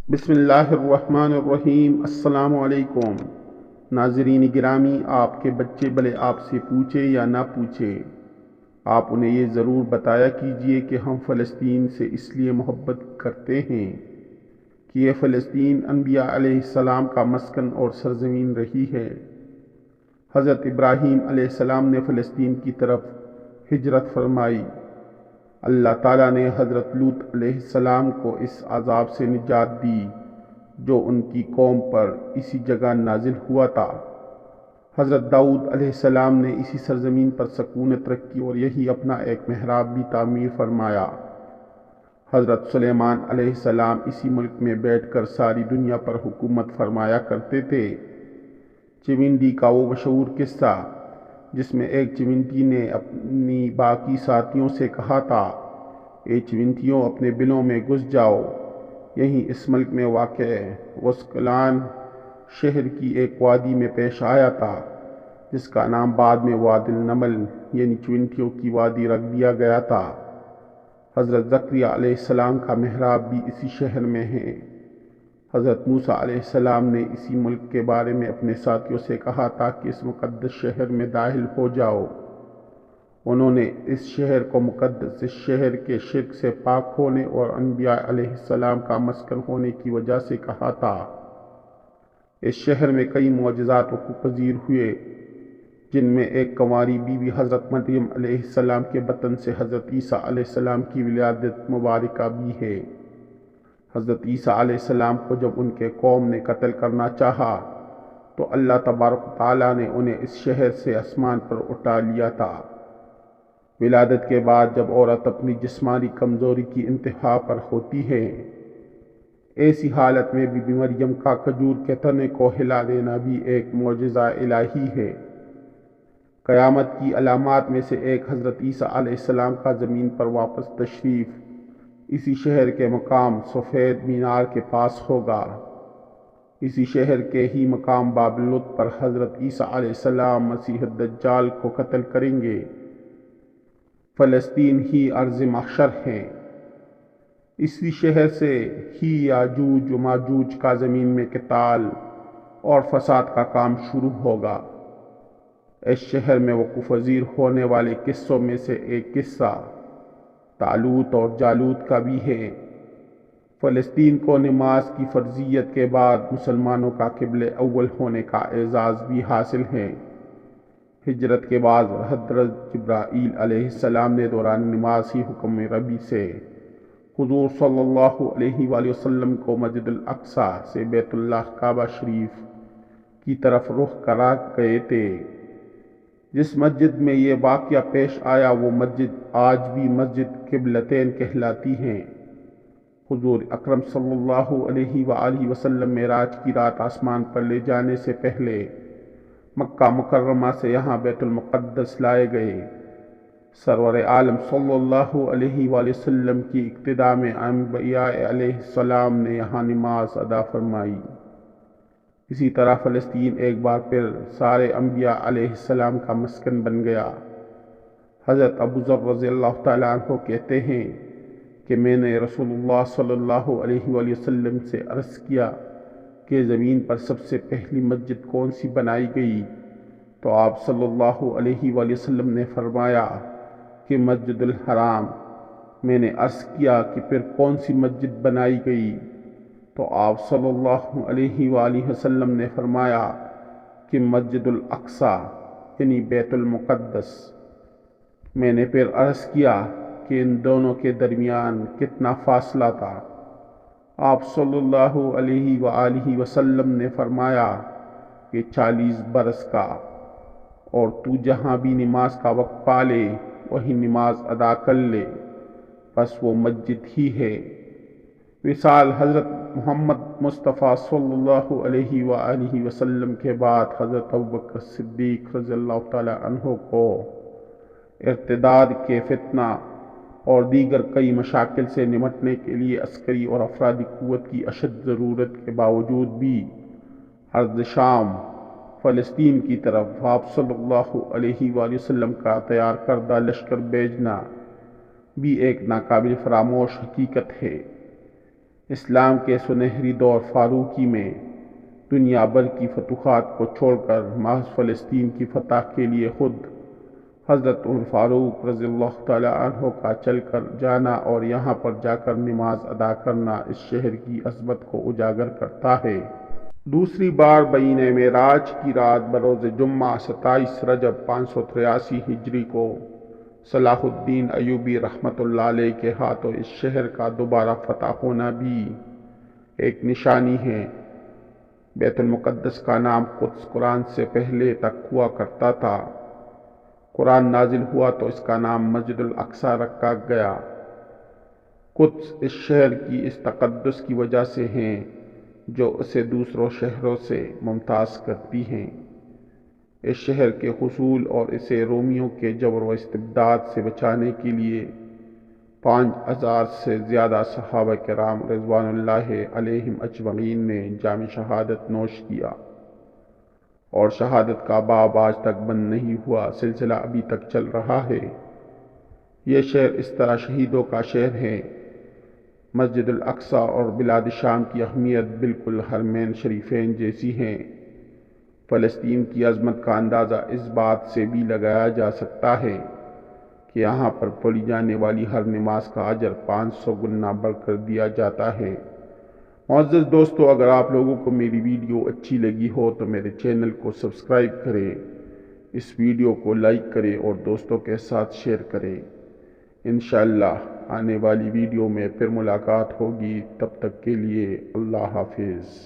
بسم اللہ الرحمن الرحیم۔ السلام علیکم ناظرین گرامی، آپ کے بچے بھلے آپ سے پوچھے یا نہ پوچھے، آپ انہیں یہ ضرور بتایا کیجئے کہ ہم فلسطین سے اس لیے محبت کرتے ہیں کہ یہ فلسطین انبیاء علیہ السلام کا مسکن اور سرزمین رہی ہے۔ حضرت ابراہیم علیہ السلام نے فلسطین کی طرف ہجرت فرمائی۔ اللہ تعالیٰ نے حضرت لوط علیہ السلام کو اس عذاب سے نجات دی جو ان کی قوم پر اسی جگہ نازل ہوا تھا۔ حضرت داؤد علیہ السلام نے اسی سرزمین پر سکونت رکھی اور یہی اپنا ایک محراب بھی تعمیر فرمایا۔ حضرت سلیمان علیہ السلام اسی ملک میں بیٹھ کر ساری دنیا پر حکومت فرمایا کرتے تھے۔ چونٹی کا وہ مشہور قصہ جس میں ایک چونٹی نے اپنی باقی ساتھیوں سے کہا تھا، اے چونٹیوں اپنے بلوں میں گھس جاؤ، یہیں اس ملک میں واقع وسکلان شہر کی ایک وادی میں پیش آیا تھا، جس کا نام بعد میں وادی النمل یعنی چونٹیوں کی وادی رکھ دیا گیا تھا۔ حضرت زکریا علیہ السلام کا محراب بھی اسی شہر میں ہے۔ حضرت موسیٰ علیہ السلام نے اسی ملک کے بارے میں اپنے ساتھیوں سے کہا تھا کہ اس مقدس شہر میں داخل ہو جاؤ۔ انہوں نے اس شہر کو مقدس اس شہر کے شرک سے پاک ہونے اور انبیاء علیہ السلام کا مسکن ہونے کی وجہ سے کہا تھا۔ اس شہر میں کئی معجزات وقوع پذیر ہوئے، جن میں ایک کنواری بی بی حضرت مریم علیہ السلام کے بطن سے حضرت عیسیٰ علیہ السلام کی ولادت مبارکہ بھی ہے۔ حضرت عیسیٰ علیہ السلام کو جب ان کے قوم نے قتل کرنا چاہا تو اللہ تبارک و تعالیٰ نے انہیں اس شہر سے آسمان پر اٹھا لیا تھا۔ ولادت کے بعد جب عورت اپنی جسمانی کمزوری کی انتہا پر ہوتی ہے، ایسی حالت میں بی بی مریم کا کھجور کے تنے کو ہلا دینا بھی ایک معجزہ الہی ہے۔ قیامت کی علامات میں سے ایک حضرت عیسیٰ علیہ السلام کا زمین پر واپس تشریف اسی شہر کے مقام سفید مینار کے پاس ہوگا۔ اسی شہر کے ہی مقام باب اللط پر حضرت عیسیٰ علیہ السلام مسیح الدجال کو قتل کریں گے۔ فلسطین ہی ارض محشر ہے۔ اسی شہر سے ہی یاجوج و ماجوج کا زمین میں قتال اور فساد کا کام شروع ہوگا۔ اس شہر میں وقوع پذیر ہونے والے قصوں میں سے ایک قصہ طالوت اور جالوت کا بھی ہے۔ فلسطین کو نماز کی فرضیت کے بعد مسلمانوں کا قبلہ اول ہونے کا اعزاز بھی حاصل ہے۔ ہجرت کے بعد حضرت جبرائیل علیہ السلام نے دوران نماز ہی حکم ربی سے حضور صلی اللہ علیہ وآلہ وسلم کو مسجد الاقصیٰ سے بیت اللہ کعبہ شریف کی طرف رخ کرا گئے تھے۔ جس مسجد میں یہ واقعہ پیش آیا وہ مسجد آج بھی مسجد قبلتین کہلاتی ہے۔ حضور اکرم صلی اللہ علیہ وآلہ وسلم معراج کی رات آسمان پر لے جانے سے پہلے مکہ مکرمہ سے یہاں بیت المقدس لائے گئے۔ سرور عالم صلی اللہ علیہ وآلہ وسلم کی اقتداء میں انبیاء علیہ السلام نے یہاں نماز ادا فرمائی۔ اسی طرح فلسطین ایک بار پھر سارے انبیاء علیہ السلام کا مسکن بن گیا۔ حضرت ابو ذر رضی اللہ تعالیٰ عنہ کہتے ہیں کہ میں نے رسول اللہ صلی اللہ علیہ وآلہ وسلم سے عرض کیا کہ زمین پر سب سے پہلی مسجد کون سی بنائی گئی؟ تو آپ صلی اللہ علیہ وآلہ وسلم نے فرمایا کہ مسجد الحرام۔ میں نے عرض کیا کہ پھر کون سی مسجد بنائی گئی؟ تو آپ صلی اللہ علیہ وآلہ وسلم نے فرمایا کہ مسجد الاقصیٰ یعنی بیت المقدس۔ میں نے پھر عرض کیا کہ ان دونوں کے درمیان کتنا فاصلہ تھا؟ آپ صلی اللہ علیہ وآلہ وسلم نے فرمایا کہ 40 برس کا، اور تو جہاں بھی نماز کا وقت پالے وہی نماز ادا کر لے، بس وہ مسجد ہی ہے۔ وصال حضرت محمد مصطفیٰ صلی اللہ علیہ وآلہ وسلم کے بعد حضرت ابوبکر صدیق رضی اللہ تعالیٰ عنہ کو ارتداد کے فتنہ اور دیگر کئی مشاکل سے نمٹنے کے لیے عسکری اور افرادی قوت کی اشد ضرورت کے باوجود بھی ارض شام فلسطین کی طرف آپ صلی اللہ علیہ وآلہ وسلم کا تیار کردہ لشکر بھیجنا بھی ایک ناقابل فراموش حقیقت ہے۔ اسلام کے سنہری دور فاروقی میں دنیا بھر کی فتوحات کو چھوڑ کر محض فلسطین کی فتح کے لیے خود حضرت عمر فاروق رضی اللہ تعالی عنہ کا چل کر جانا اور یہاں پر جا کر نماز ادا کرنا اس شہر کی عظمت کو اجاگر کرتا ہے۔ دوسری بار بین معراج کی رات بروز جمعہ 27 رجب 583 ہجری کو صلاح الدین ایوبی رحمۃ اللہ علیہ کے ہاتھوں اس شہر کا دوبارہ فتح ہونا بھی ایک نشانی ہے۔ بیت المقدس کا نام قدس قرآن سے پہلے تک ہوا کرتا تھا۔ قرآن نازل ہوا تو اس کا نام مسجد الاقصی رکھا گیا۔ قدس اس شہر کی اس تقدس کی وجہ سے ہیں جو اسے دوسروں شہروں سے ممتاز کرتی ہیں۔ اس شہر کے حصول اور اسے رومیوں کے جبر و استبداد سے بچانے کے لیے 5000 سے زیادہ صحابہ کرام رضوان اللہ علیہم اجمعین نے جام شہادت نوش کیا، اور شہادت کا باب آج تک بند نہیں ہوا، سلسلہ ابھی تک چل رہا ہے۔ یہ شہر اس طرح شہیدوں کا شہر ہے۔ مسجد الاقصی اور بلاد شام کی اہمیت بالکل حرمین شریفین جیسی ہیں۔ فلسطین کی عظمت کا اندازہ اس بات سے بھی لگایا جا سکتا ہے کہ یہاں پر پڑھی جانے والی ہر نماز کا اجر 500 گنا بڑھ کر دیا جاتا ہے۔ معزز دوستو، اگر آپ لوگوں کو میری ویڈیو اچھی لگی ہو تو میرے چینل کو سبسکرائب کریں، اس ویڈیو کو لائک کریں اور دوستوں کے ساتھ شیئر کریں۔ انشاءاللہ آنے والی ویڈیو میں پھر ملاقات ہوگی، تب تک کے لیے اللہ حافظ۔